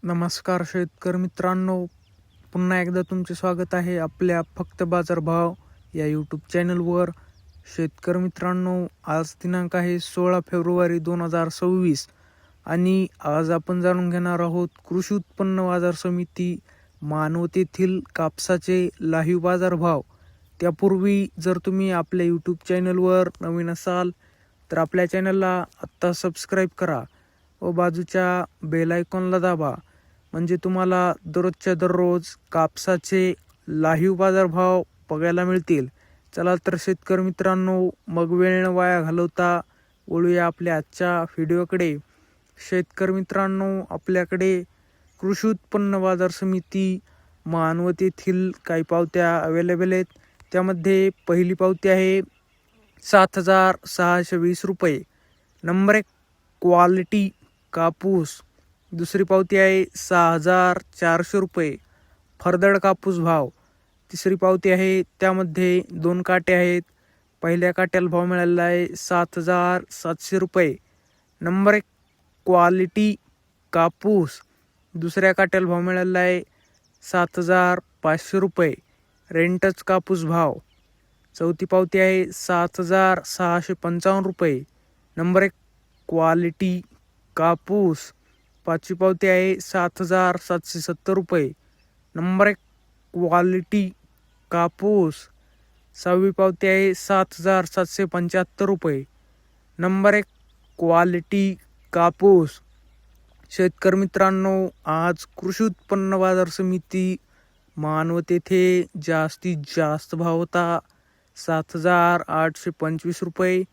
नमस्कार शेतकरी मित्रांनो, पुन्हा एकदा तुमचे स्वागत आहे आपल्या फक्त बाजारभाव या यूट्यूब चॅनलवर. शेतकरी मित्रांनो, आज दिनांक आहे 16 फेब्रुवारी 2026 आणि आज आपण जाणून घेणार आहोत कृषी उत्पन्न बाजार समिती मानवत येथील कापसाचे लाईव्ह बाजारभाव. त्यापूर्वी जर तुम्ही आपल्या यूट्यूब चॅनलवर नवीन असाल तर आपल्या चॅनलला आत्ता सबस्क्राईब करा व बाजूच्या बेल आयकॉनला दाबा, म्हणजे तुम्हाला दररोजच्या दररोज कापसाचे लाईव्ह बाजारभाव बघायला मिळतील. चला तर शेतकरी मित्रांनो, मग वेळ न वाया घालवता वळूया आपल्या आजच्या व्हिडिओकडे. शेतकरी मित्रांनो, आपल्याकडे कृषी उत्पन्न बाजार समिती मानवत येथील काही पावत्या अवेलेबल आहेत. त्यामध्ये पहिली पावती आहे 7,620 रुपये. नंबर 1 क्वालिटी कापूस. दुसरी पावती आहे 6,400 रुपये फरदड कापूस भाव. तिसरी पावती आहे, त्यामध्ये 2 काटे आहेत. पहिल्या काट्याला भाव मिळालेला आहे 7,700 रुपये. नंबर 1 क्वालिटी कापूस. दुसऱ्या काट्याला भाव मिळालेला आहे 7,500 रुपये रेंटच कापूस भाव. चौथी पावती आहे 7,655 रुपये. नंबर 1 क्वालिटी कापूस. पाचवी पावती आहे 7,770 रुपये. नंबर 1 क्वालिटी कापूस. सहावी पावती आहे 7,775 रुपये. नंबर 1 क्वालिटी कापूस. शेतकरी मित्रांनो, आज कृषी उत्पन्न बाजार समिती मानवत येथे जास्तीत जास्त भाव होता 7,825 रुपये.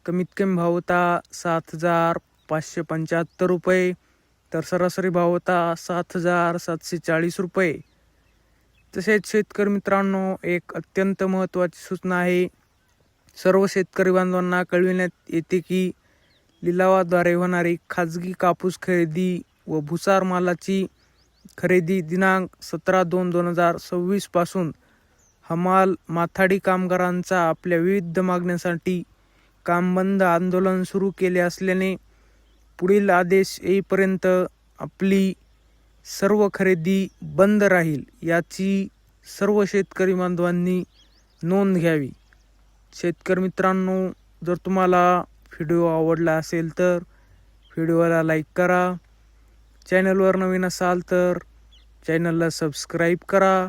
कमीत कमी भाव होता 7,575 रुपये. तर सरासरी भाव होता 7,740 रुपये. तसेच शेतकरी मित्रांनो, एक अत्यंत महत्त्वाची सूचना आहे. सर्व शेतकरी बांधवांना कळविण्यात येते की लिलावाद्वारे होणारी खाजगी कापूस खरेदी व भुसार मालाची खरेदी दिनांक 17/2/2026 पासून हमाल माथाडी कामगारांचा आपल्या विविध मागण्यांसाठी काम बंद आंदोलन सुरू केले असल्याने पुढील आदेश येईपर्यंत आपली सर्व खरेदी बंद राहील, याची सर्व शेतकरी बांधवांनी नोंद घ्यावी. शेतकरी मित्रांनो, जर तुम्हाला व्हिडिओ आवडला असेल तर व्हिडिओला लाईक करा. चॅनलवर नवीन असाल तर चॅनलला सबस्क्राईब करा.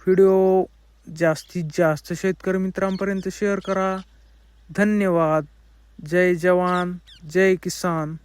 व्हिडिओ जास्तीत जास्त शेतकरी मित्रांपर्यंत शेअर करा. धन्यवाद. जय जवान, जय किसान.